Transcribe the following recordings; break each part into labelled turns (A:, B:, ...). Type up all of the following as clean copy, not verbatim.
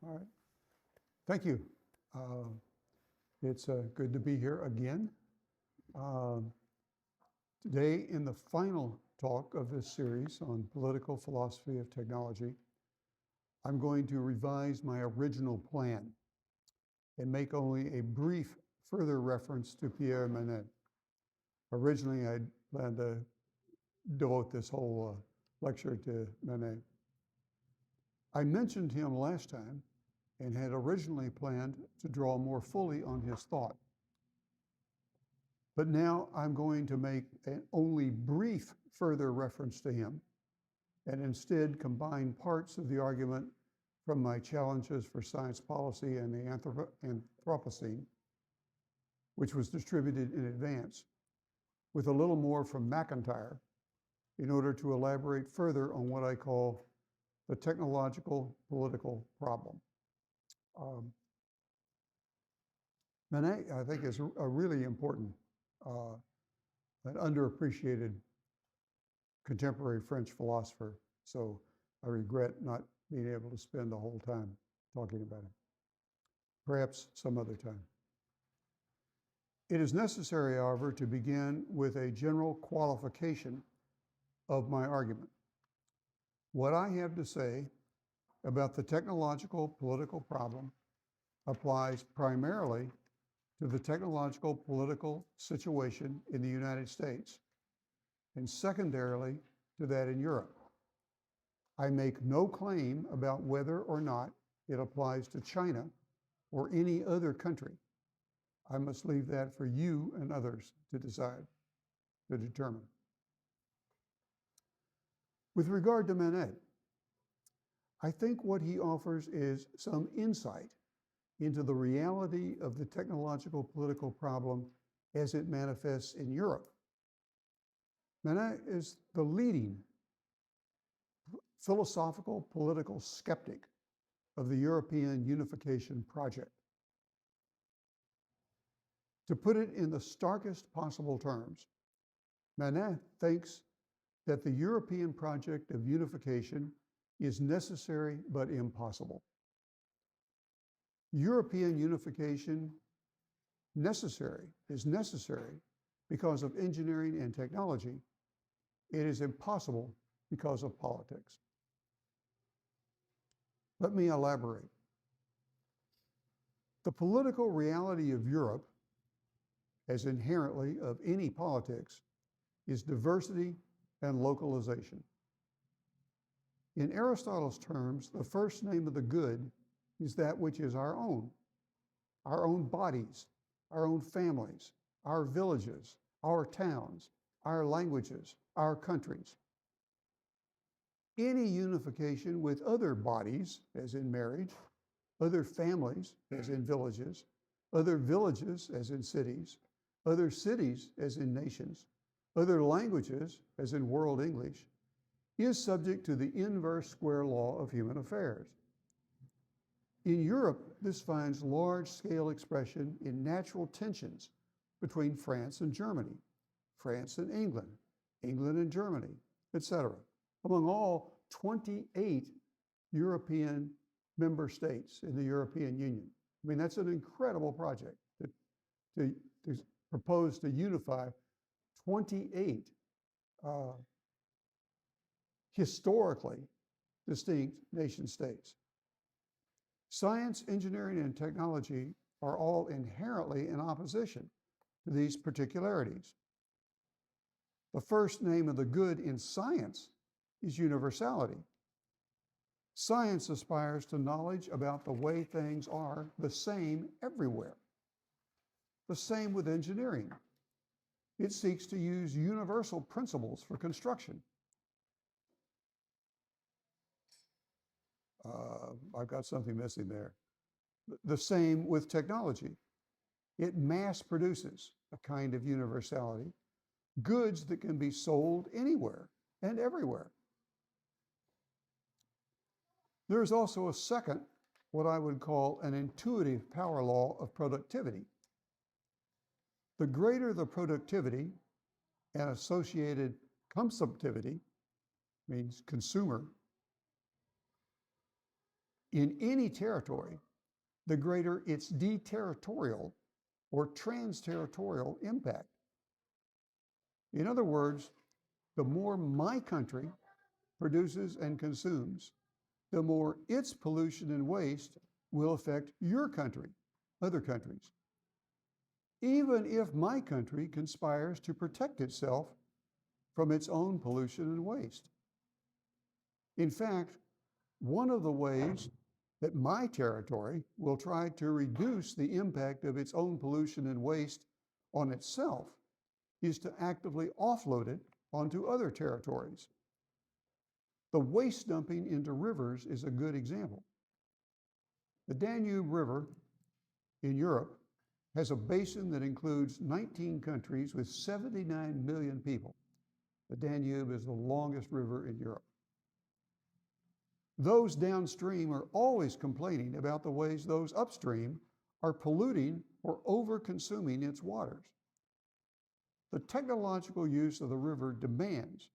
A: All right. Thank you. It's good to be here again. Today, in the final talk of this series on political philosophy of technology, I'm going to revise my original plan and make only a brief further reference to Pierre Manent. Originally, I planned to devote this whole lecture to Manent. I mentioned him last time and had originally planned to draw more fully on his thought. But now I'm going to make an only brief further reference to him and instead combine parts of the argument from my Challenges for Science Policy and the Anthropocene, which was distributed in advance, with a little more from MacIntyre in order to elaborate further on what I call the technological political problem. Manent, I think, is a really important an underappreciated contemporary French philosopher, so I regret not being able to spend the whole time talking about him. Perhaps some other time. It is necessary, however, to begin with a general qualification of my argument. What I have to say about the technological political problem applies primarily to the technological political situation in the United States, and secondarily to that in Europe. I make no claim about whether or not it applies to China or any other country. I must leave that for you and others to decide, to determine. With regard to Manent, I think what he offers is some insight into the reality of the technological political problem as it manifests in Europe. Manent is the leading philosophical political skeptic of the European unification project. To put it in the starkest possible terms, Manent thinks that the European project of unification is necessary but impossible. European unification is necessary because of engineering and technology. It is impossible because of politics. Let me elaborate. The political reality of Europe, as inherently of any politics, is diversity and localization. In Aristotle's terms, the first name of the good is that which is our own bodies, our own families, our villages, our towns, our languages, our countries. Any unification with other bodies, as in marriage, other families, as in villages, other villages, as in cities, other cities, as in nations, other languages, as in world English, is subject to the inverse square law of human affairs. In Europe, this finds large-scale expression in natural tensions between France and Germany, France and England, England and Germany, etc., among all 28 European member states in the European Union. I mean, that's an incredible project to propose to unify 28 historically distinct nation states. Science, engineering, and technology are all inherently in opposition to these particularities. The first name of the good in science is universality. Science aspires to knowledge about the way things are the same everywhere. The same with engineering. It seeks to use universal principles for construction. I've got something missing there. The same with technology. It mass produces a kind of universality, goods that can be sold anywhere and everywhere. There is also a second, what I would call an intuitive power law of productivity. The greater the productivity and associated Consumptivity means consumer. In any territory, the greater its deterritorial or trans-territorial impact. In other words, the more my country produces and consumes, the more its pollution and waste will affect your country, other countries. Even if my country conspires to protect itself from its own pollution and waste. In fact, one of the ways that my territory will try to reduce the impact of its own pollution and waste on itself is to actively offload it onto other territories. The waste dumping into rivers is a good example. The Danube River in Europe has a basin that includes 19 countries with 79 million people. The Danube is the longest river in Europe. Those downstream are always complaining about the ways those upstream are polluting or over-consuming its waters. The technological use of the river demands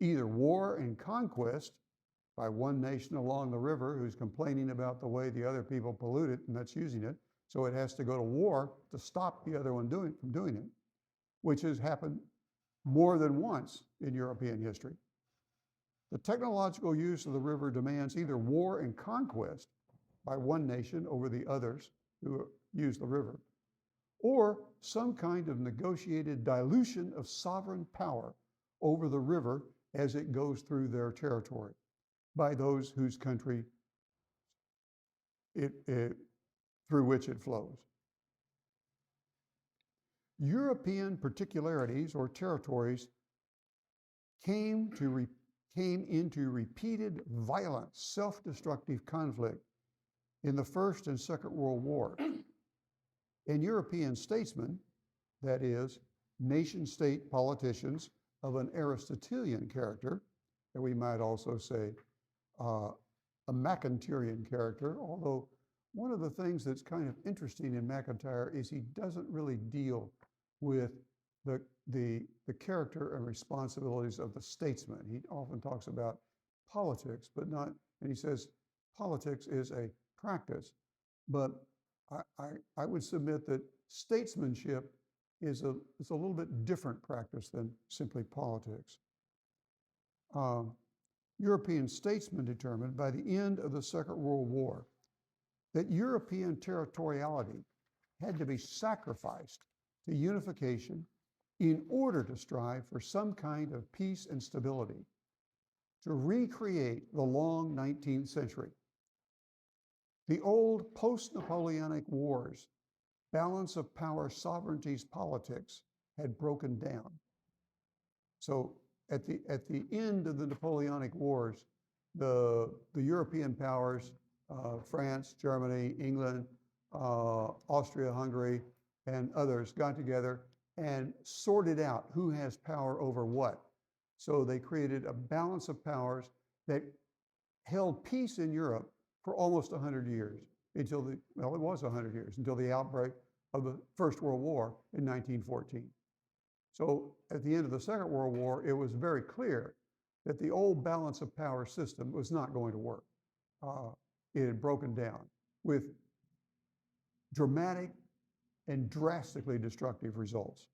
A: either war and conquest by one nation along the river who's complaining about the way the other people pollute it and that's using it, so it has to go to war to stop the other one from doing it, which has happened more than once in European history. The technological use of the river demands either war and conquest by one nation over the others who use the river, or some kind of negotiated dilution of sovereign power over the river as it goes through their territory by those whose country through which it flows. European particularities or territories came into repeated violent, self-destructive conflict in the First and Second World War. And European statesmen, that is, nation-state politicians of an Aristotelian character, and we might also say a MacIntyrean character, although one of the things that's kind of interesting in MacIntyre is he doesn't really deal with the character and responsibilities of the statesman. He often talks about politics, but not, and he says politics is a practice. But I would submit that statesmanship is a little bit different practice than simply politics. European statesmen determined by the end of the Second World War that European territoriality had to be sacrificed to unification in order to strive for some kind of peace and stability, to recreate the long 19th century. The old post-Napoleonic wars, balance of power, sovereignties, politics had broken down. So at the end of the Napoleonic Wars, the European powers, France, Germany, England, Austria-Hungary, and others got together and sorted out who has power over what. So they created a balance of powers that held peace in Europe for almost 100 years, until it was 100 years, until the outbreak of the First World War in 1914. So at the end of the Second World War, it was very clear that the old balance of power system was not going to work. It had broken down with dramatic and drastically destructive results.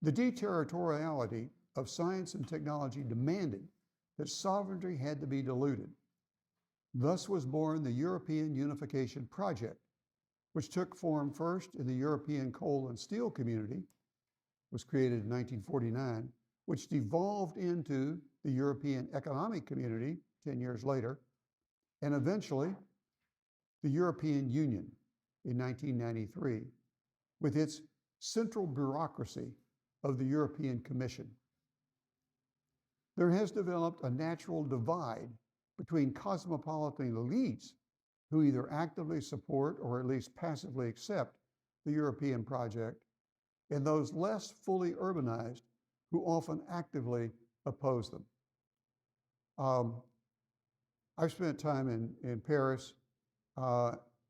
A: The deterritoriality of science and technology demanded that sovereignty had to be diluted. Thus was born the European Unification Project, which took form first in the European Coal and Steel Community, was created in 1949, which devolved into the European Economic Community 10 years later, and eventually the European Union in 1993, with its central bureaucracy of the European Commission. There has developed a natural divide between cosmopolitan elites who either actively support or at least passively accept the European project, and those less fully urbanized who often actively oppose them. I've spent time in Paris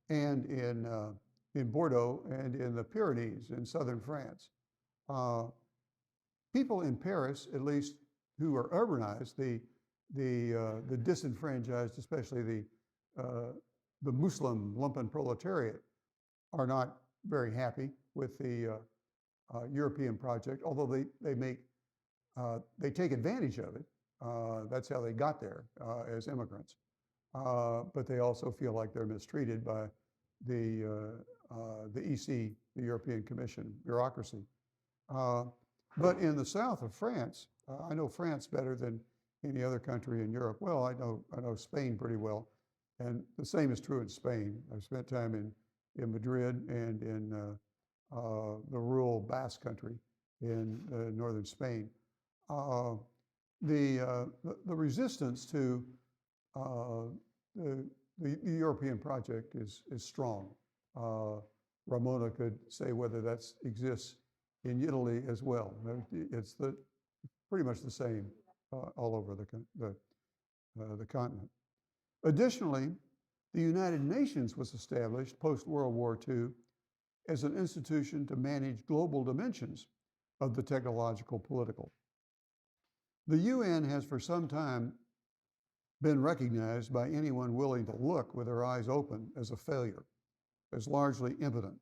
A: and in Bordeaux and in the Pyrenees in southern France. people in Paris, at least who are urbanized, the disenfranchised, especially the Muslim lumpen proletariat, are not very happy with the European project, although they take advantage of it. That's how they got there as immigrants. But they also feel like they're mistreated by the EC, the European Commission bureaucracy. But in the south of France, I know France better than any other country in Europe. Well, I know Spain pretty well, and the same is true in Spain. I've spent time in Madrid and in the rural Basque country in northern Spain. The resistance to the European project is strong. Ramona could say whether that exists in Italy as well. It's pretty much the same all over the continent. Additionally, the United Nations was established post-World War II as an institution to manage global dimensions of the technological political. The UN has for some time been recognized by anyone willing to look with their eyes open as a failure, as largely impotent,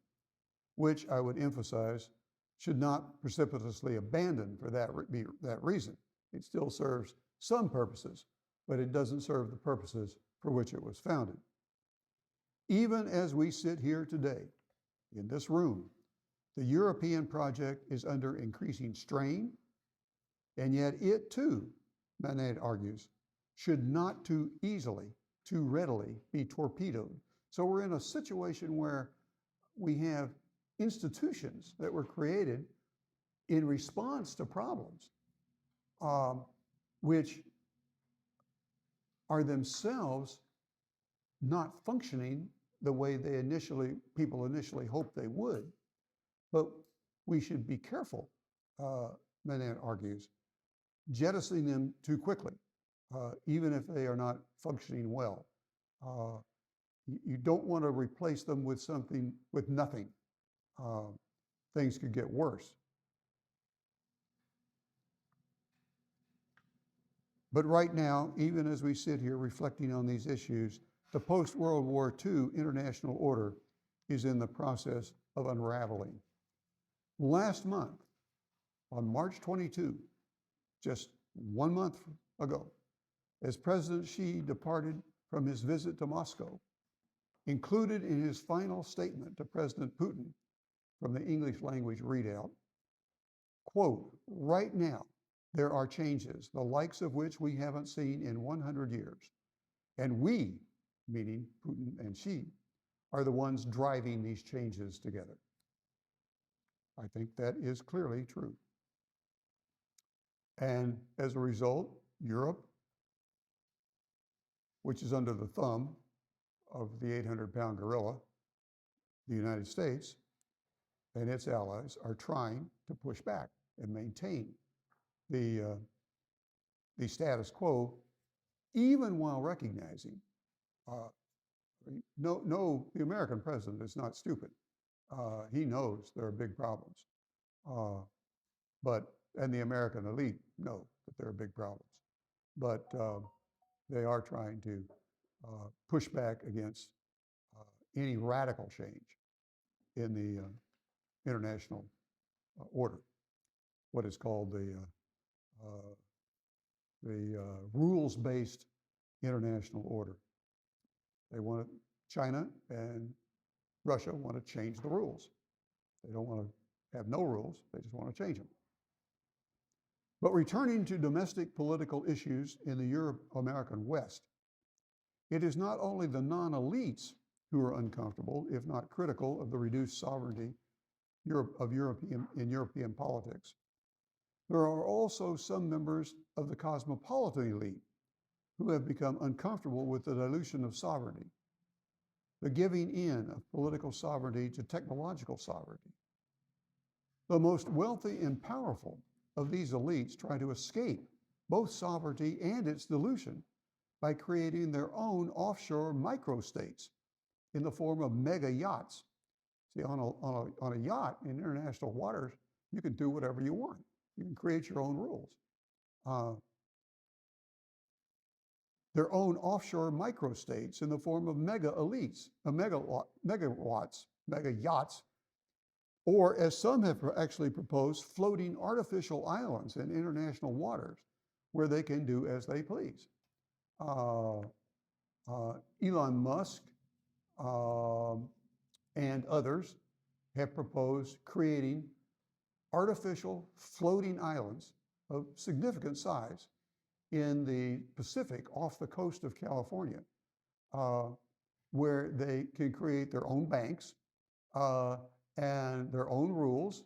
A: which I would emphasize should not precipitously abandon for that reason. It still serves some purposes, but it doesn't serve the purposes for which it was founded. Even as we sit here today, in this room, the European project is under increasing strain, and yet it too, Manent argues, should not too easily, too readily be torpedoed. So we're in a situation where we have institutions that were created in response to problems, which are themselves not functioning the way people initially hoped they would. But we should be careful, Manent argues, jettisoning them too quickly, even if they are not functioning well. You don't want to replace them with nothing. Things could get worse. But right now, even as we sit here reflecting on these issues, the post-World War II international order is in the process of unraveling. Last month, on March 22, just 1 month ago, as President Xi departed from his visit to Moscow, included in his final statement to President Putin from the English language readout, quote, "Right now, there are changes, the likes of which we haven't seen in 100 years. And we," meaning Putin and Xi, "are the ones driving these changes together." I think that is clearly true. And as a result, Europe, which is under the thumb of the 800-pound gorilla, the United States, and its allies are trying to push back and maintain the status quo, even while recognizing, the American president is not stupid. He knows there are big problems, and the American elite know that there are big problems, but they are trying to push back against any radical change in the international order, what is called the rules-based international order. China and Russia want to change the rules. They don't want to have no rules, they just want to change them. But returning to domestic political issues in the Euro-American West, it is not only the non-elites who are uncomfortable, if not critical, of the reduced sovereignty in European politics. There are also some members of the cosmopolitan elite who have become uncomfortable with the dilution of sovereignty, the giving in of political sovereignty to technological sovereignty. The most wealthy and powerful of these elites try to escape both sovereignty and its dilution by creating their own offshore microstates in the form of mega yachts. See, on a yacht in international waters, you can do whatever you want. You can create your own rules. Their own offshore microstates in the form of mega elites, megawatts, mega yachts, or as some have actually proposed, floating artificial islands in international waters where they can do as they please. Elon Musk and others have proposed creating artificial floating islands of significant size in the Pacific off the coast of California, where they can create their own banks and their own rules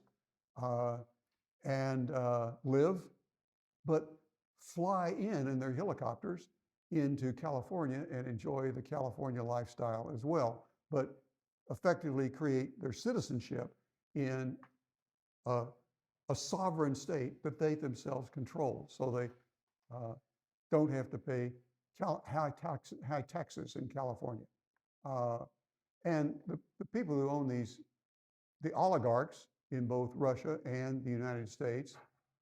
A: and live, but fly in their helicopters into California and enjoy the California lifestyle as well, but effectively create their citizenship in a sovereign state that they themselves control, so they don't have to pay high taxes in California. And the people who own these, the oligarchs in both Russia and the United States,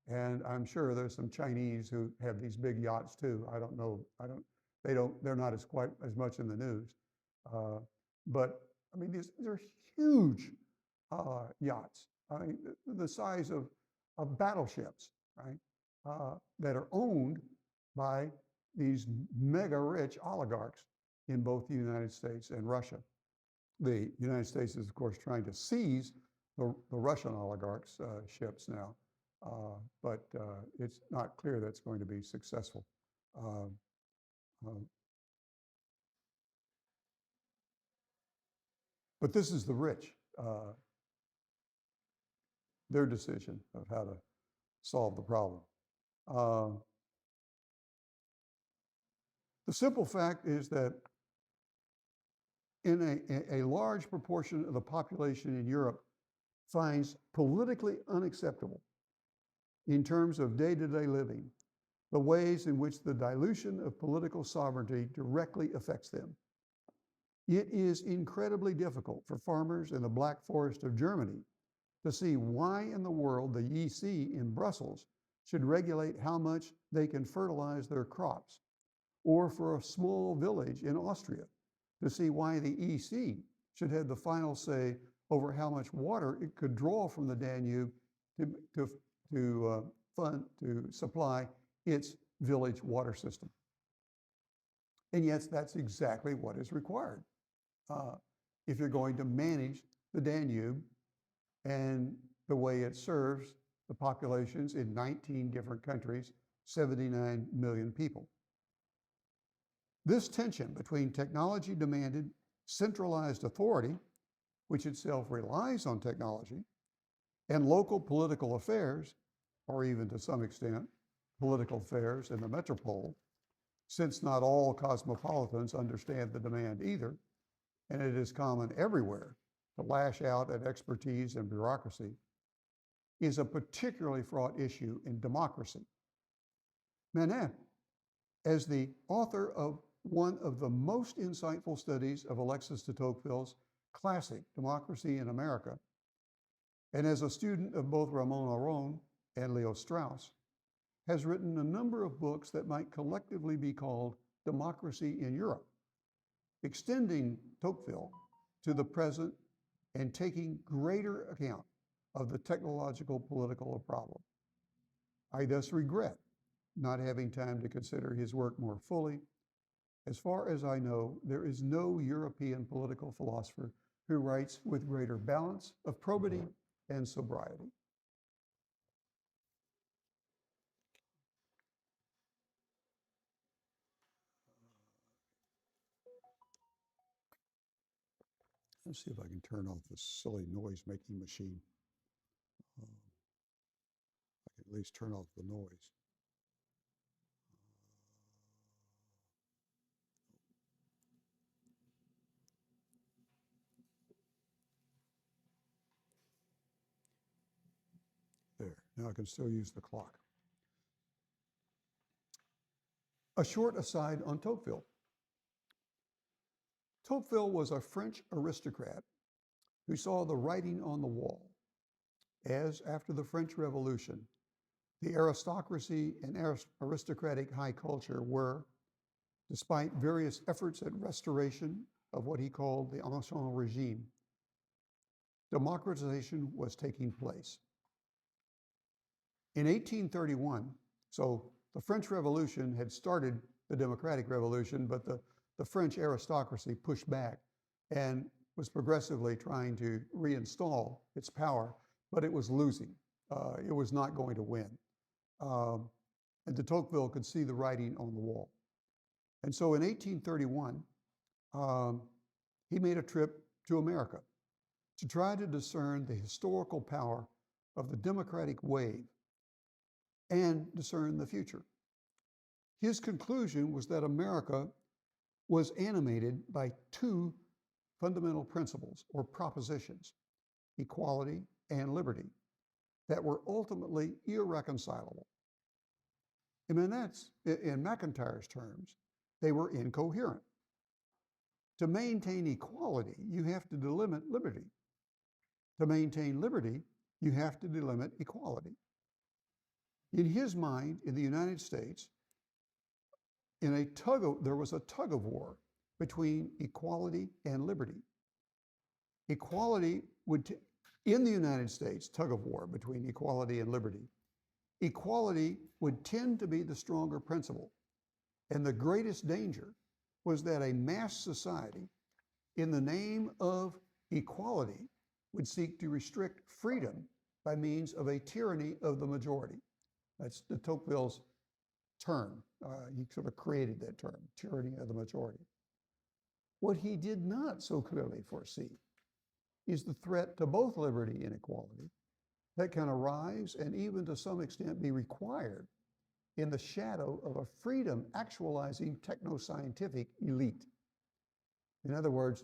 A: and I'm sure there's some Chinese who have these big yachts too. I don't know. They're not quite as much in the news. But I mean, they're huge yachts. I mean, the size of battleships, right? That are owned by these mega rich oligarchs in both the United States and Russia. The United States is, of course, trying to seize the Russian oligarchs' ships now, but it's not clear that's going to be successful. But this is the rich, their decision of how to solve the problem. The simple fact is that in a large proportion of the population in Europe finds politically unacceptable in terms of day-to-day living the ways in which the dilution of political sovereignty directly affects them. It is incredibly difficult for farmers in the Black Forest of Germany to see why in the world the EC in Brussels should regulate how much they can fertilize their crops, or for a small village in Austria to see why the EC should have the final say over how much water it could draw from the Danube to supply its village water system. And yet that's exactly what is required if you're going to manage the Danube and the way it serves the populations in 19 different countries, 79 million people. This tension between technology-demanded centralized authority, which itself relies on technology, and local political affairs, or even to some extent, political affairs in the metropole, since not all cosmopolitans understand the demand either, and it is common everywhere to lash out at expertise and bureaucracy, is a particularly fraught issue in democracy. Manent, as the author of one of the most insightful studies of Alexis de Tocqueville's classic Democracy in America, and as a student of both Ramon Aron and Leo Strauss, has written a number of books that might collectively be called Democracy in Europe, extending Tocqueville to the present and taking greater account of the technological political problem. I thus regret not having time to consider his work more fully. As far as I know, there is no European political philosopher who writes with greater balance of probity and sobriety. Let's see if I can turn off this silly noise-making machine. I can at least turn off the noise. There, now I can still use the clock. A short aside on Tocqueville. Tocqueville was a French aristocrat who saw the writing on the wall, as after the French Revolution, The aristocracy and aristocratic high culture were, despite various efforts at restoration of what he called the ancien regime, democratization was taking place. In 1831, so the French Revolution had started the democratic revolution, but the French aristocracy pushed back and was progressively trying to reinstall its power, but it was losing. It was not going to win. And de Tocqueville could see the writing on the wall. And so in 1831, he made a trip to America to try to discern the historical power of the democratic wave and discern the future. His conclusion was that America was animated by two fundamental principles or propositions, equality and liberty, that were ultimately irreconcilable. In MacIntyre's terms, they were incoherent. To maintain equality, you have to delimit liberty. To maintain liberty, you have to delimit equality. In his mind, in the United States, there was a tug of war between equality and liberty. In the United States, tug of war between equality and liberty. Equality would tend to be the stronger principle. And the greatest danger was that a mass society, in the name of equality, would seek to restrict freedom by means of a tyranny of the majority. That's de Tocqueville's term. He sort of created that term, tyranny of the majority. What he did not so clearly foresee is the threat to both liberty and equality that can arise and even to some extent be required in the shadow of a freedom actualizing techno-scientific elite. In other words,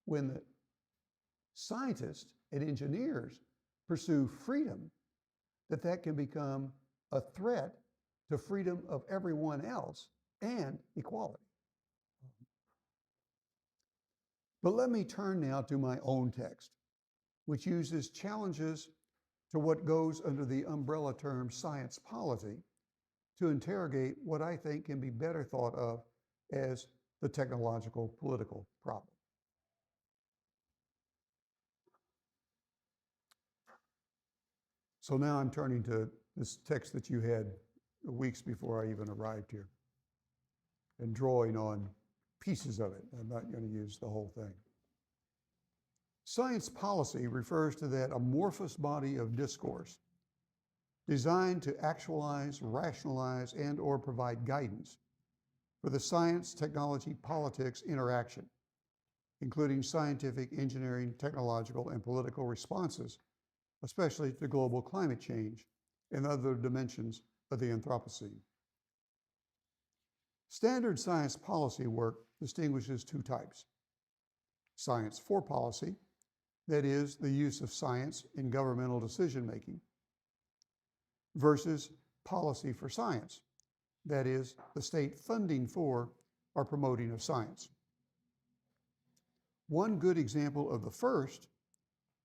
A: when the scientists and engineers pursue freedom, that can become a threat to freedom of everyone else and equality. But let me turn now to my own text, which uses challenges to what goes under the umbrella term science policy to interrogate what I think can be better thought of as the technological political problem. So now I'm turning to this text that you had weeks before I even arrived here and drawing on pieces of it. I'm not going to use the whole thing. Science policy refers to that amorphous body of discourse designed to actualize, rationalize, and/or provide guidance for the science, technology, politics interaction, including scientific, engineering, technological, and political responses, especially to global climate change and other dimensions of the Anthropocene. Standard science policy work distinguishes two types: science for policy, that is, the use of science in governmental decision-making, versus policy for science, that is, the state funding for or promoting of science. One good example of the first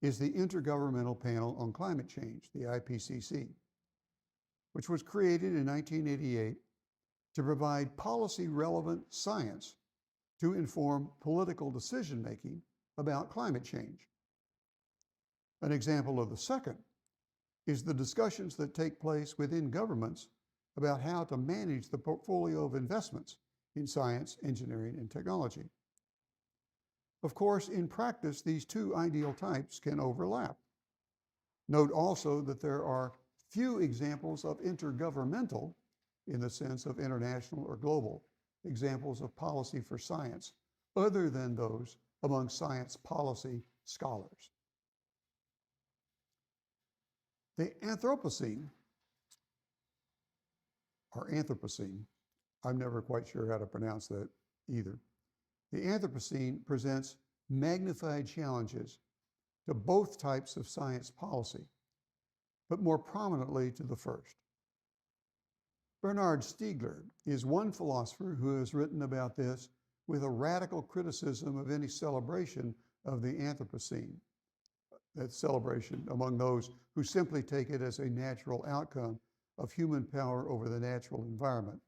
A: is the Intergovernmental Panel on Climate Change, the IPCC, which was created in 1988 to provide policy-relevant science to inform political decision-making about climate change. An example of the second is the discussions that take place within governments about how to manage the portfolio of investments in science, engineering, and technology. Of course, in practice, these two ideal types can overlap. Note also that there are few examples of intergovernmental, in the sense of international or global, examples of policy for science, other than those among science policy scholars. The Anthropocene, or Anthropocene, I'm never quite sure how to pronounce that either. The Anthropocene presents magnified challenges to both types of science policy, but more prominently to the first. Bernard Stiegler is one philosopher who has written about this with a radical criticism of any celebration of the Anthropocene. That celebration among those who simply take it as a natural outcome of human power over the natural environment.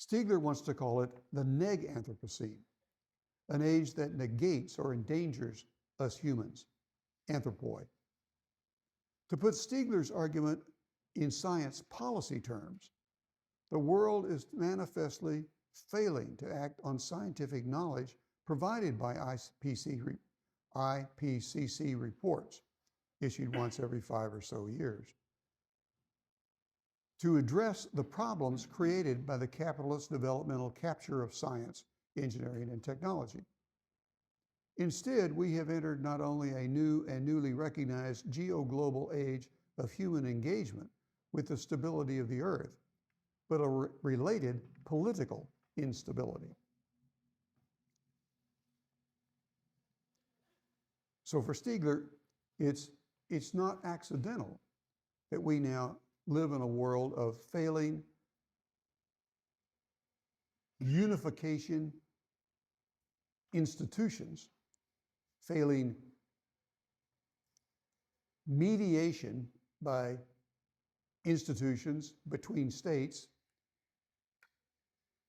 A: Stiegler wants to call it the neg-Anthropocene, an age that negates or endangers us humans, anthropoi. To put Stiegler's argument in science policy terms, the world is manifestly failing to act on scientific knowledge provided by IPCC reports, issued once every 5 or so years, to address the problems created by the capitalist developmental capture of science, engineering, and technology. Instead, we have entered not only a new and newly recognized geo-global age of human engagement with the stability of the earth, but a related political instability. So for Stiegler, it's not accidental that we now live in a world of failing unification institutions, failing mediation by institutions between states,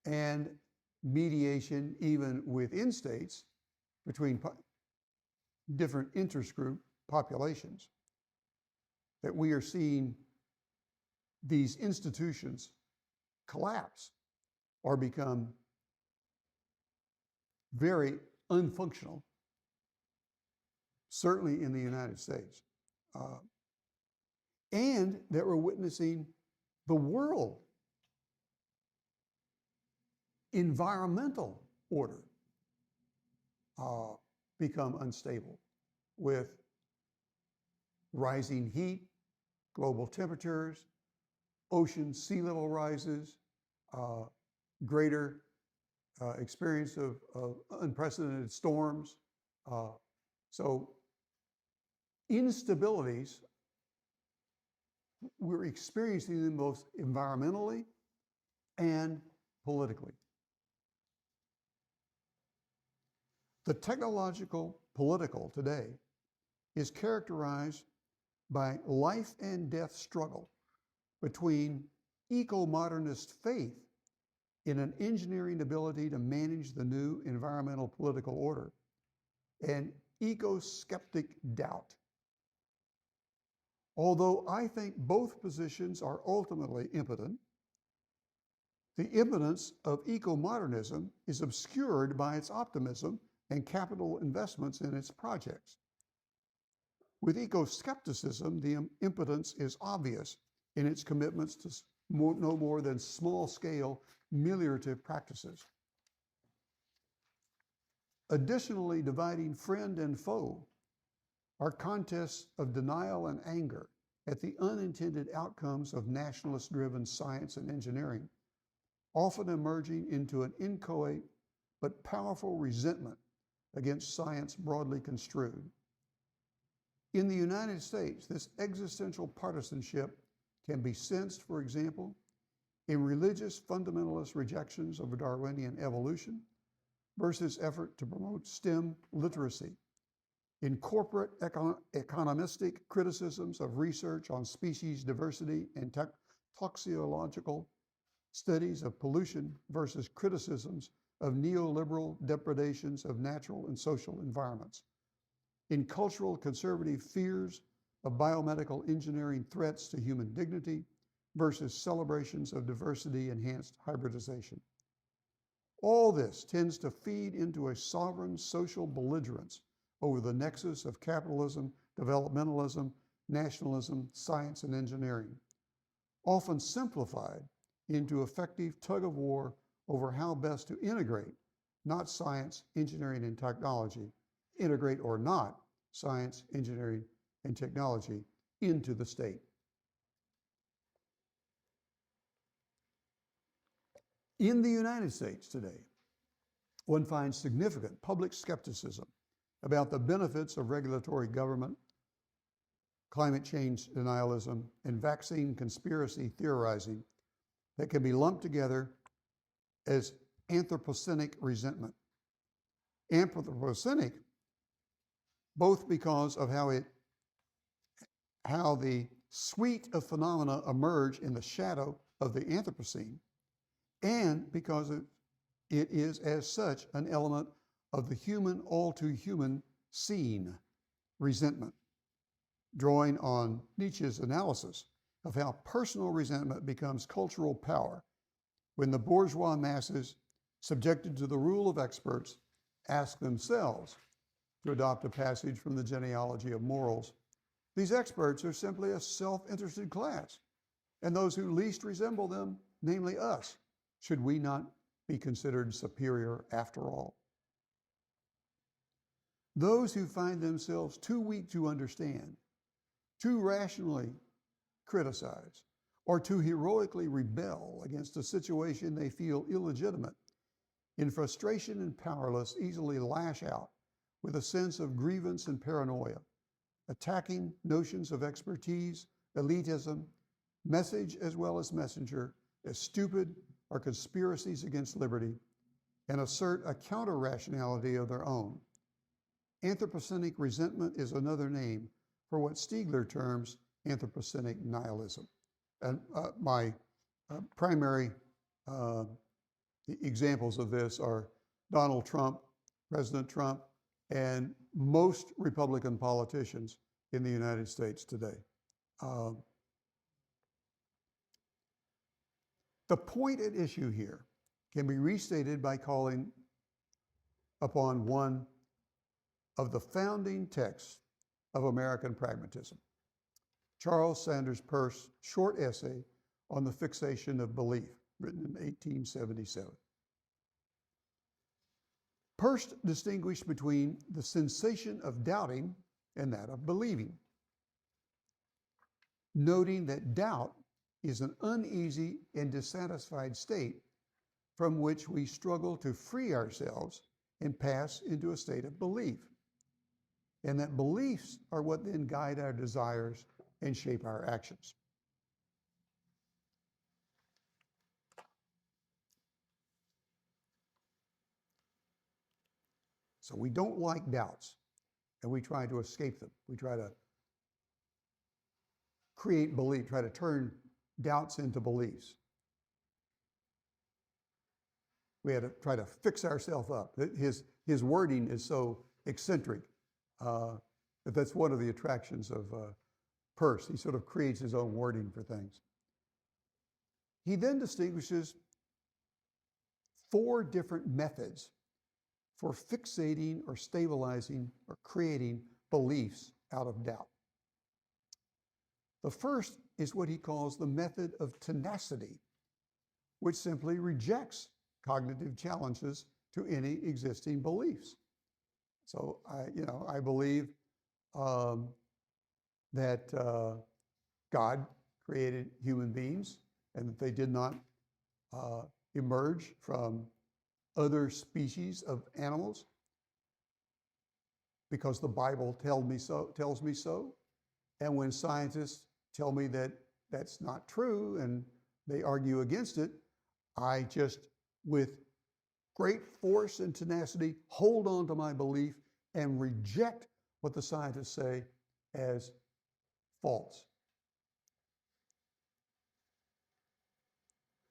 A: and mediation even within states between different interest group populations, that we are seeing these institutions collapse or become very unfunctional, certainly in the United States. And that we're witnessing the world environmental order become unstable with rising heat, global temperatures, ocean sea level rises, greater experience of unprecedented storms. So instabilities, we're experiencing them both environmentally and politically. The technological political today is characterized by life and death struggle between eco-modernist faith in an engineering ability to manage the new environmental political order and eco-skeptic doubt. Although I think both positions are ultimately impotent, the impotence of eco-modernism is obscured by its optimism and capital investments in its projects. With eco-skepticism, the impotence is obvious in its commitments to no more than small-scale ameliorative practices. Additionally, dividing friend and foe are contests of denial and anger at the unintended outcomes of nationalist-driven science and engineering, often emerging into an inchoate but powerful resentment against science broadly construed. In the United States, this existential partisanship can be sensed, for example, in religious fundamentalist rejections of Darwinian evolution versus effort to promote STEM literacy, in corporate economistic criticisms of research on species diversity and toxicological studies of pollution versus criticisms of neoliberal depredations of natural and social environments, in cultural conservative fears of biomedical engineering threats to human dignity versus celebrations of diversity-enhanced hybridization. All this tends to feed into a sovereign social belligerence over the nexus of capitalism, developmentalism, nationalism, science, and engineering, often simplified into effective tug-of-war over how best to integrate, not science, engineering, and technology, integrate or not science, engineering, and technology into the state. In the United States today, one finds significant public skepticism about the benefits of regulatory government, climate change denialism, and vaccine conspiracy theorizing that can be lumped together as Anthropocenic resentment. Anthropocenic, both because of how the suite of phenomena emerge in the shadow of the Anthropocene, and because it is as such an element of the human, all too human scene, resentment, drawing on Nietzsche's analysis of how personal resentment becomes cultural power when the bourgeois masses, subjected to the rule of experts, ask themselves to adopt a passage from the genealogy of morals. These experts are simply a self-interested class, and those who least resemble them, namely us, should we not be considered superior after all? Those who find themselves too weak to understand, too rationally criticize, or to heroically rebel against a situation they feel illegitimate, in frustration and powerless, easily lash out with a sense of grievance and paranoia, attacking notions of expertise, elitism, message as well as messenger, as stupid or conspiracies against liberty, and assert a counter-rationality of their own. Anthropocenic resentment is another name for what Stiegler terms Anthropocenic nihilism. And my primary examples of this are Donald Trump, President Trump, and most Republican politicians in the United States today. The point at issue here can be restated by calling upon one of the founding texts of American pragmatism, Charles Sanders Peirce's short essay on the fixation of belief, written in 1877. Peirce distinguished between the sensation of doubting and that of believing, noting that doubt is an uneasy and dissatisfied state from which we struggle to free ourselves and pass into a state of belief, and that beliefs are what then guide our desires and shape our actions. So we don't like doubts, and we try to escape them. We try to create belief, try to turn doubts into beliefs. We had to try to fix ourselves up. His wording is so eccentric that that's one of the attractions of Peirce. He sort of creates his own wording for things. He then distinguishes 4 different methods for fixating or stabilizing or creating beliefs out of doubt. The first is what he calls the method of tenacity, which simply rejects cognitive challenges to any existing beliefs. So I believe that God created human beings and that they did not emerge from other species of animals because the Bible tells me so. And when scientists tell me that that's not true and they argue against it, I just, with great force and tenacity, hold on to my belief and reject what the scientists say as false.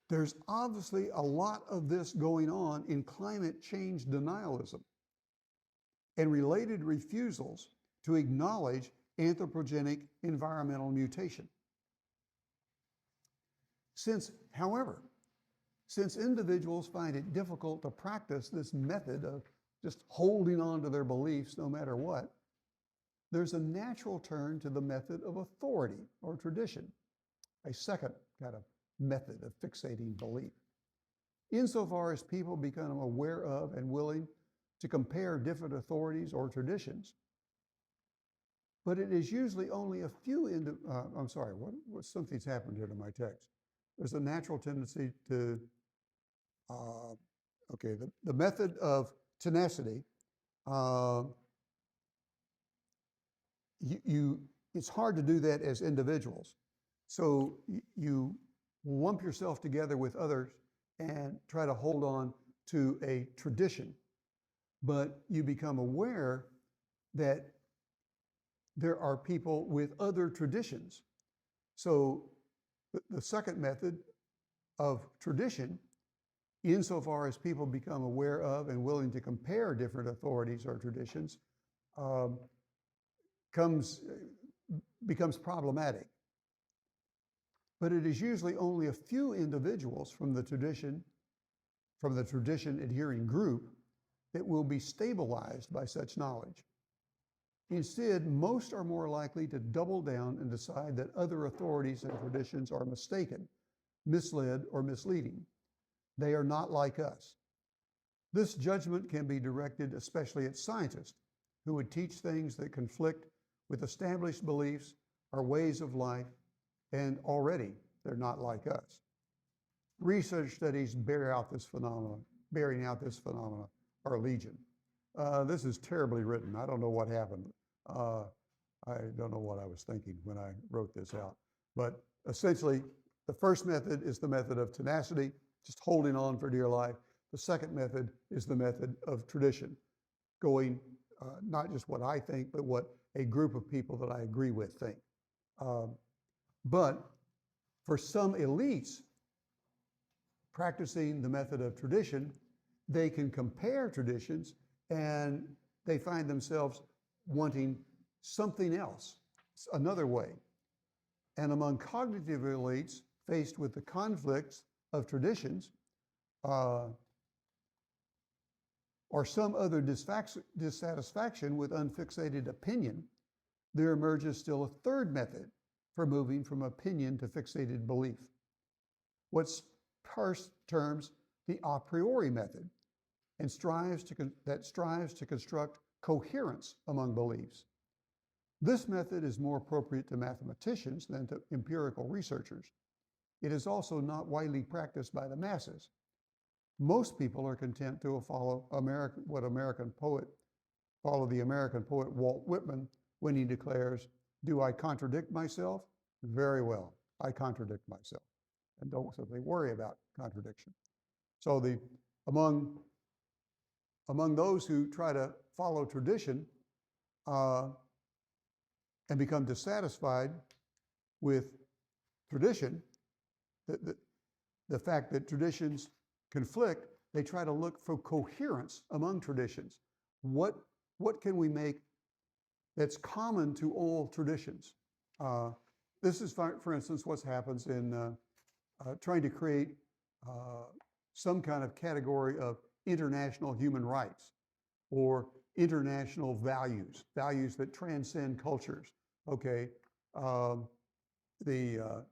A: There's obviously a lot of this going on in climate change denialism and related refusals to acknowledge anthropogenic environmental mutation. However, since individuals find it difficult to practice this method of just holding on to their beliefs no matter what, there's a natural turn to the method of authority or tradition, a second kind of method of fixating belief. Insofar as people become aware of and willing to compare different authorities or traditions, but it is usually only a few, something's happened here to my text. There's a natural tendency to, the method of tenacity, it's hard to do that as individuals. So you lump yourself together with others and try to hold on to a tradition. But you become aware that there are people with other traditions So the second method of tradition, insofar as people become aware of and willing to compare different authorities or traditions, becomes problematic. But it is usually only a few individuals from the tradition adhering group that will be stabilized by such knowledge. Instead, most are more likely to double down and decide that other authorities and traditions are mistaken, misled, or misleading. They are not like us. This judgment can be directed especially at scientists who would teach things that conflict with established beliefs or ways of life, and already they're not like us. Research studies bearing out this phenomenon are legion. This is terribly written. I don't know what happened. I don't know what I was thinking when I wrote this out. But essentially, the first method is the method of tenacity, just holding on for dear life. The second method is the method of tradition, going not just what I think, but what a group of people that I agree with think. But for some elites practicing the method of tradition, they can compare traditions and they find themselves wanting something else, another way. And among cognitive elites faced with the conflicts of traditions or some other dissatisfaction with unfixated opinion, there emerges still a third method for moving from opinion to fixated belief. What's Peirce terms the a priori method, and strives to construct coherence among beliefs. This method is more appropriate to mathematicians than to empirical researchers. It is also not widely practiced by the masses. Most people are content to follow the American poet Walt Whitman when he declares, "Do I contradict myself? Very well, I contradict myself." And don't simply worry about contradiction. So among those who try to follow tradition and become dissatisfied with tradition, the fact that traditions conflict, they try to look for coherence among traditions. What can we make that's common to all traditions? This is, for instance, what happens in trying to create some kind of category of international human rights or international values that transcend cultures. Okay, the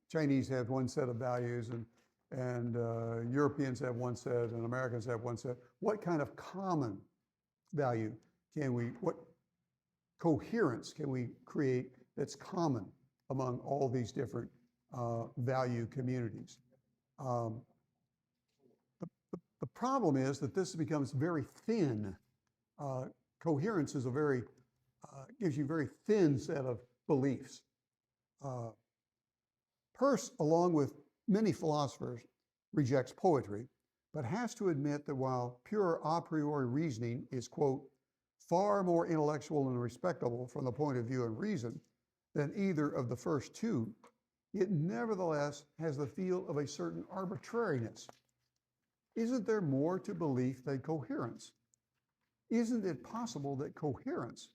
A: Chinese have one set of values, and Europeans have one set, and Americans have one set. What kind of common value what coherence can we create that's common among all these different value communities? The problem is that this becomes very thin. Coherence is gives you a very thin set of beliefs. Peirce, along with many philosophers, rejects poetry, but has to admit that while pure a priori reasoning is, quote, far more intellectual and respectable from the point of view of reason than either of the first two, it nevertheless has the feel of a certain arbitrariness. Isn't there more to belief than coherence? Isn't it possible that coherence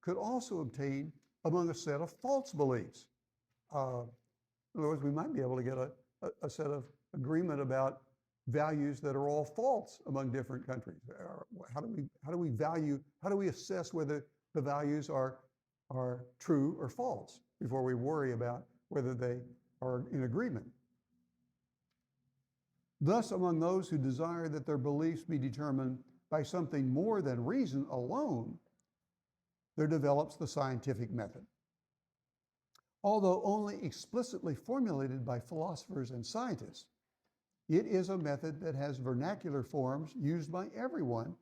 A: could also obtain among a set of false beliefs? In other words, we might be able to get a set of agreement about values that are all false among different countries. How do we assess whether the values are true or false before we worry about whether they are in agreement? Thus, among those who desire that their beliefs be determined by something more than reason alone, there develops the scientific method. Although only explicitly formulated by philosophers and scientists, it is a method that has vernacular forms used by everyone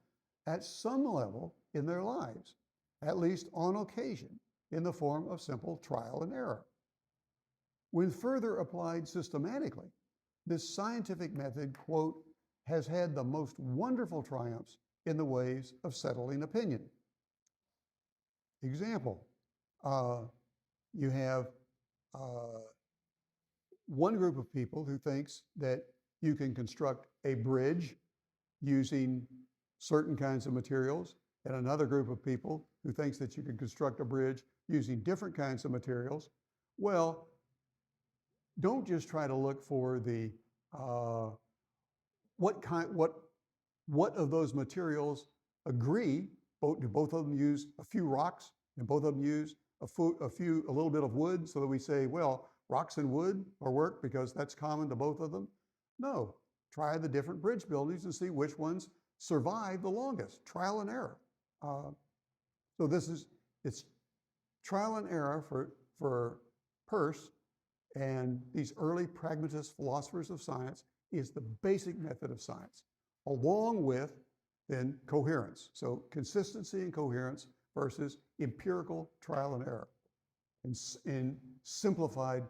A: at some level in their lives, at least on occasion, in the form of simple trial and error. When further applied systematically, this scientific method, quote, has had the most wonderful triumphs in the ways of settling opinion. Example, you have one group of people who thinks that you can construct a bridge using certain kinds of materials, and another group of people who thinks that you can construct a bridge using different kinds of materials. Well, don't just try to look for the what of those materials agree. Do both of them use a few rocks, and both of them use a little bit of wood, so that we say, well, rocks and wood are work because that's common to both of them? No, try the different bridge buildings and see which ones survive the longest. Trial and error. So it's trial and error for Peirce and these early pragmatist philosophers of science is the basic method of science, along with then coherence. So consistency and coherence versus empirical trial and error in simplified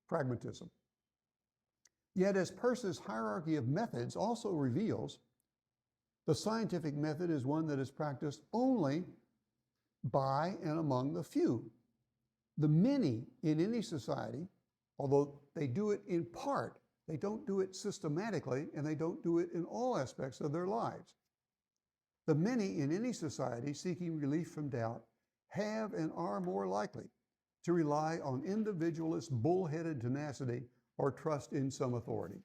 A: pragmatism. Yet, as Peirce's hierarchy of methods also reveals, the scientific method is one that is practiced only by and among the few. The many in any society, although they do it in part, they don't do it systematically, and they don't do it in all aspects of their lives. The many in any society seeking relief from doubt have and are more likely to rely on individualist bullheaded tenacity or trust in some authority.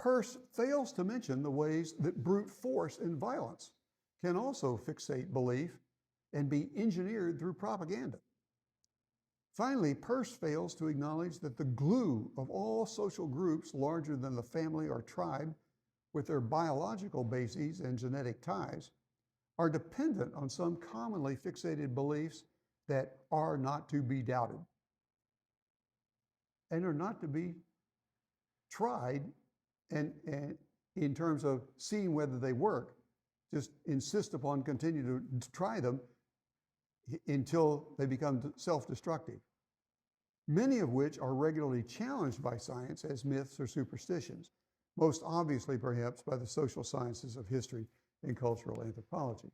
A: Peirce fails to mention the ways that brute force and violence can also fixate belief and be engineered through propaganda. Finally, Peirce fails to acknowledge that the glue of all social groups larger than the family or tribe, with their biological bases and genetic ties, are dependent on some commonly fixated beliefs that are not to be doubted and are not to be tried and in terms of seeing whether they work. Just insist upon continuing to try them until they become self-destructive, many of which are regularly challenged by science as myths or superstitions, most obviously perhaps by the social sciences of history and cultural anthropology.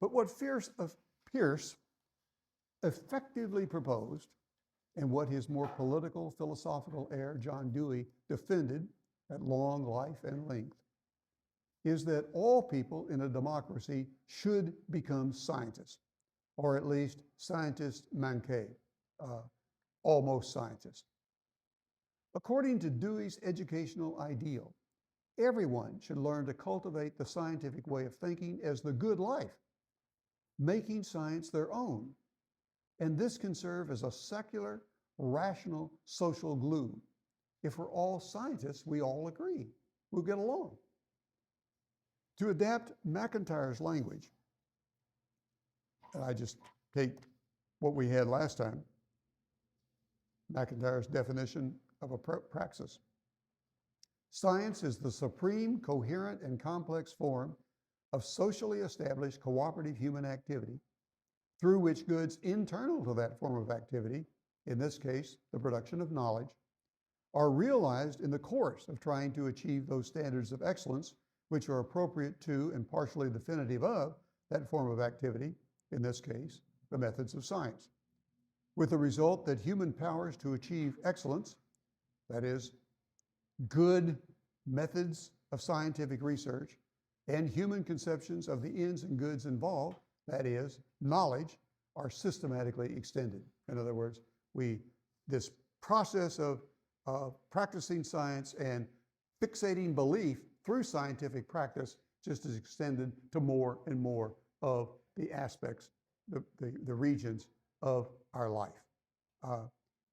A: But what Peirce effectively proposed, and what his more political, philosophical heir, John Dewey, defended at long life and length, is that all people in a democracy should become scientists, or at least scientists manqués, almost scientists. According to Dewey's educational ideal, everyone should learn to cultivate the scientific way of thinking as the good life, making science their own. And this can serve as a secular, rational, social glue. If we're all scientists, we all agree. We'll get along. To adapt MacIntyre's language, and I just take what we had last time, MacIntyre's definition of a praxis. Science is the supreme, coherent, and complex form of socially established cooperative human activity through which goods internal to that form of activity, in this case, the production of knowledge, are realized in the course of trying to achieve those standards of excellence which are appropriate to and partially definitive of that form of activity, in this case, the methods of science, with the result that human powers to achieve excellence, that is, good methods of scientific research, and human conceptions of the ends and goods involved, that is, knowledge, are systematically extended. In other words, this process of practicing science and fixating belief through scientific practice just is extended to more and more of the aspects, the regions of our life.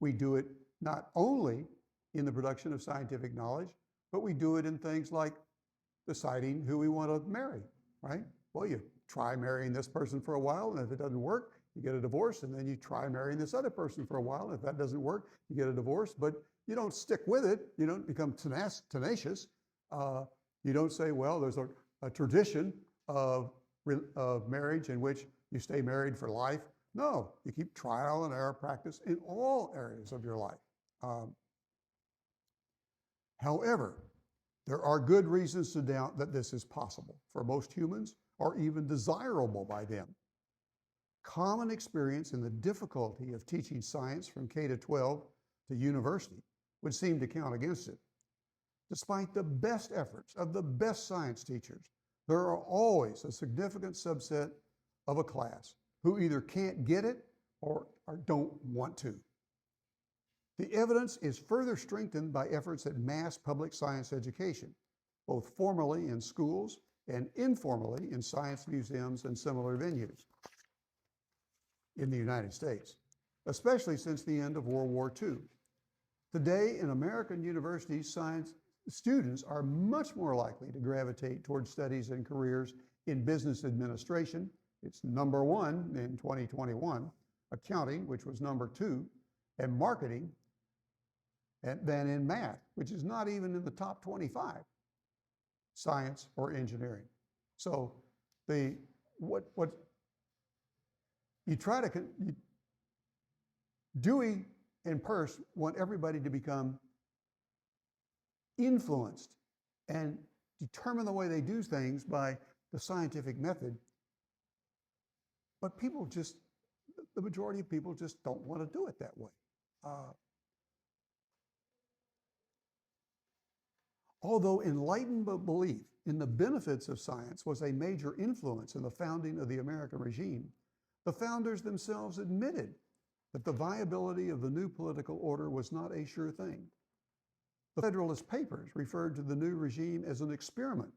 A: We do it not only in the production of scientific knowledge, but we do it in things like deciding who we want to marry, right? Well, you try marrying this person for a while, and if it doesn't work, you get a divorce, and then you try marrying this other person for a while, and if that doesn't work, you get a divorce, but you don't stick with it. You don't become tenacious. You don't say, well, there's a tradition of marriage in which you stay married for life. No, you keep trial and error practice in all areas of your life. However, there are good reasons to doubt that this is possible for most humans or even desirable by them. common experience in the difficulty of teaching science from K to 12 to university would seem to count against it. Despite the best efforts of the best science teachers, there are always a significant subset of a class who either can't get it or don't want to. The evidence is further strengthened by efforts at mass public science education, both formally in schools and informally in science museums and similar venues in the United States, especially since the end of World War II. Today, in American universities, science students are much more likely to gravitate towards studies and careers in business administration. It's number 1 in 2021, accounting, which was number 2, and marketing, than in math, which is not even in the top 25, science or engineering. So Dewey and Peirce want everybody to become influenced and determine the way they do things by the scientific method. But the majority of people just don't want to do it that way. Although enlightened belief in the benefits of science was a major influence in the founding of the American regime, the founders themselves admitted that the viability of the new political order was not a sure thing. The Federalist Papers referred to the new regime as an experiment.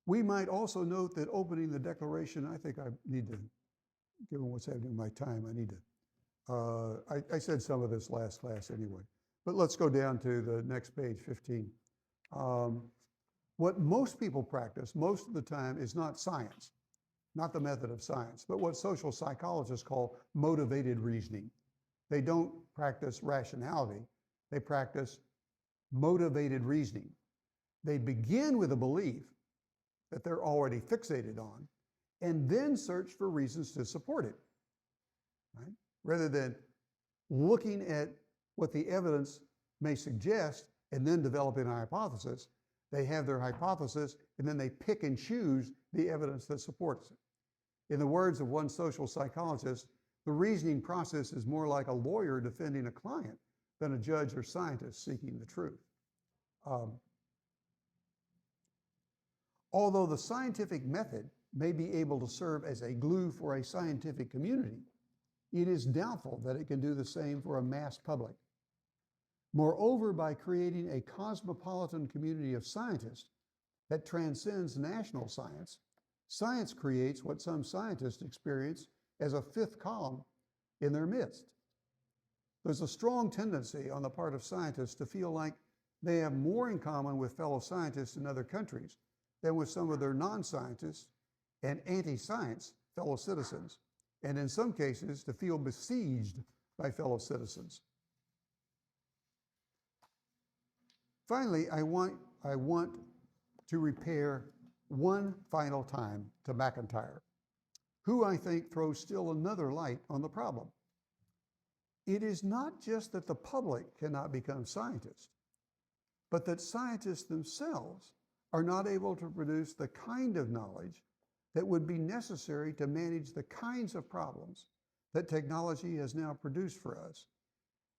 A: We might also note that opening the Declaration, I think I need to, given what's happening in my time, I need to, I said some of this last class anyway, but let's go down to the next page, 15. What most people practice most of the time is not science, not the method of science, but what social psychologists call motivated reasoning. They don't practice rationality, they practice motivated reasoning. They begin with a belief that they're already fixated on and then search for reasons to support it, right? Rather than looking at what the evidence may suggest and then developing a hypothesis, they have their hypothesis and then they pick and choose the evidence that supports it. In the words of one social psychologist, the reasoning process is more like a lawyer defending a client than a judge or scientist seeking the truth. Although the scientific method may be able to serve as a glue for a scientific community, it is doubtful that it can do the same for a mass public. Moreover, by creating a cosmopolitan community of scientists that transcends national science, science creates what some scientists experience as a fifth column in their midst. There's a strong tendency on the part of scientists to feel like they have more in common with fellow scientists in other countries than with some of their non-scientists and anti-science fellow citizens, and in some cases to feel besieged by fellow citizens. Finally, I want to repair one final time to MacIntyre, who I think throws still another light on the problem. It is not just that the public cannot become scientists, but that scientists themselves are not able to produce the kind of knowledge that would be necessary to manage the kinds of problems that technology has now produced for us,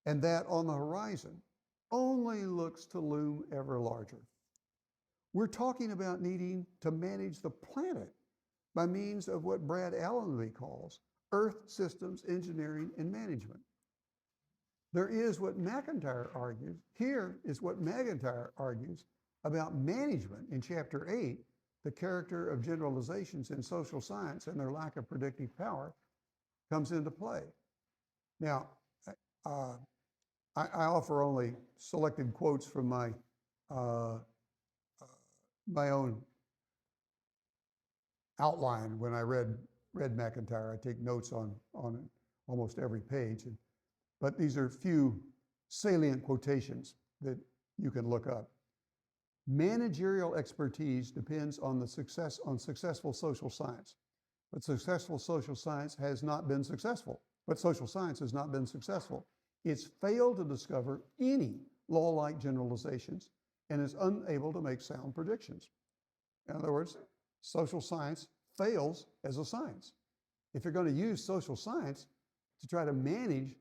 A: and that on the horizon only looks to loom ever larger. We're talking about needing to manage the planet by means of what Brad Allenby calls Earth Systems Engineering and Management. There is what MacIntyre argues, here is what MacIntyre argues about management in Chapter 8, the character of generalizations in social science and their lack of predictive power comes into play. Now, I offer only selected quotes from my own outline when I read MacIntyre. I take notes on almost every page, but these are few salient quotations that you can look up. Managerial expertise depends on successful social science, but successful social science has not been successful. But social science has not been successful. It's failed to discover any law-like generalizations and is unable to make sound predictions. In other words, social science fails as a science. if you're going to use social science to try to manage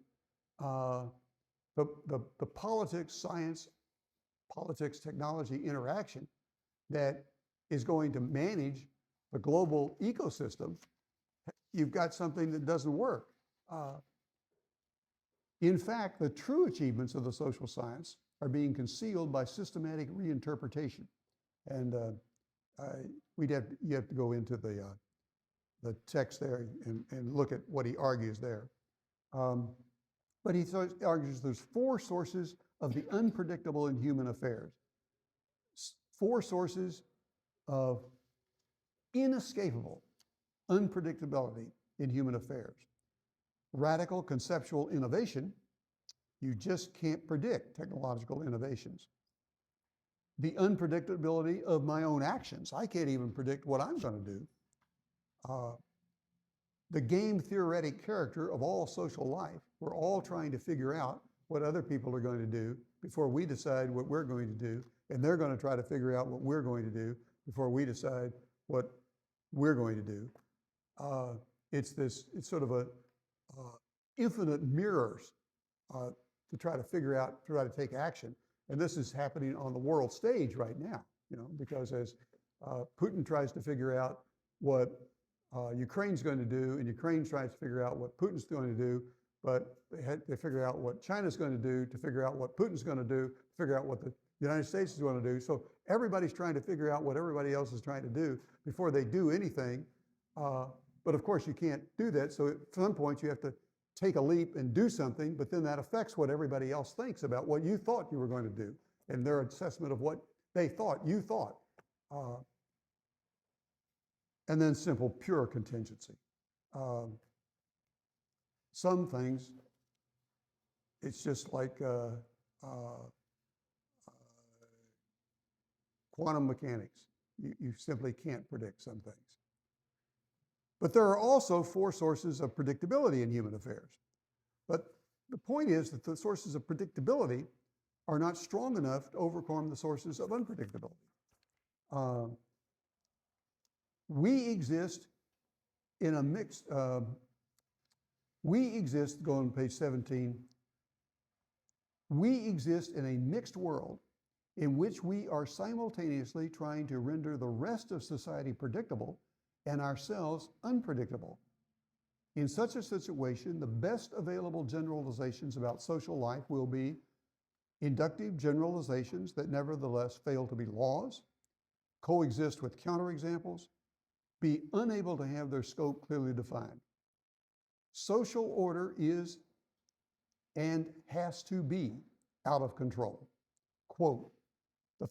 A: the politics, technology interaction that is going to manage the global ecosystem, you've got something that doesn't work. In fact, the true achievements of the social science are being concealed by systematic reinterpretation. And you have to go into the text there and look at what he argues there. But he argues there's 4 sources of the unpredictable in human affairs. 4 sources of inescapable unpredictability in human affairs. Radical conceptual innovation. You just can't predict technological innovations. The unpredictability of my own actions. I can't even predict what I'm going to do. The game theoretic character of all social life. We're all trying to figure out what other people are going to do before we decide what we're going to do, and they're going to try to figure out what we're going to do before we decide what we're going to do. It's sort of a infinite mirrors to try to figure out, try to take action. And this is happening on the world stage right now, because as Putin tries to figure out what Ukraine's going to do, and Ukraine tries to figure out what Putin's going to do, but they figure out what China's going to do to figure out what Putin's going to do, to figure out what the United States is going to do. So everybody's trying to figure out what everybody else is trying to do before they do anything. But of course, you can't do that. So at some point, you have to take a leap and do something, but then that affects what everybody else thinks about what you thought you were going to do and their assessment of what they thought you thought. And then simple, pure contingency. Some things, it's just like quantum mechanics. You simply can't predict some things. But there are also 4 sources of predictability in human affairs. But the point is that the sources of predictability are not strong enough to overcome the sources of unpredictability. We exist in a mixed, go on page 17, we exist in a mixed world in which we are simultaneously trying to render the rest of society predictable and ourselves unpredictable. In such a situation, the best available generalizations about social life will be inductive generalizations that nevertheless fail to be laws, coexist with counterexamples, be unable to have their scope clearly defined. Social order is and has to be out of control. Quote, the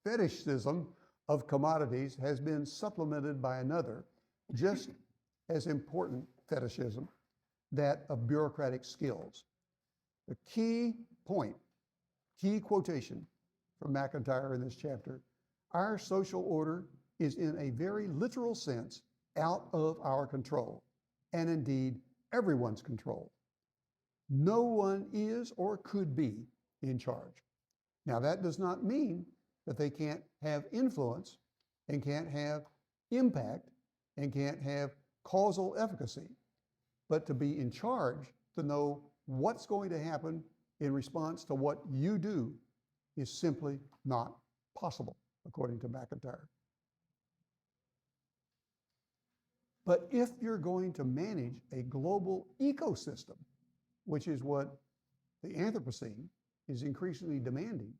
A: fetishism of commodities has been supplemented by another, just as important fetishism, that of bureaucratic skills. The key point, key quotation from MacIntyre in this chapter, our social order is in a very literal sense out of our control, and indeed everyone's control. No one is or could be in charge. Now that does not mean that they can't have influence and can't have impact and can't have causal efficacy, but to be in charge, to know what's going to happen in response to what you do is simply not possible, according to MacIntyre. But if you're going to manage a global ecosystem, which is what the Anthropocene is increasingly demanding,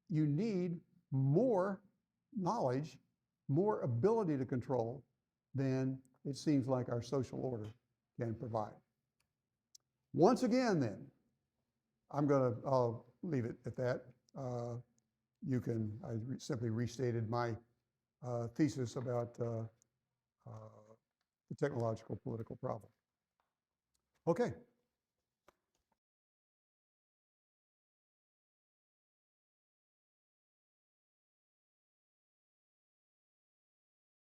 A: you need more knowledge, more ability to control than it seems like our social order can provide. Once again, then, I'll leave it at that. I simply restated my thesis about the technological political problem. Okay.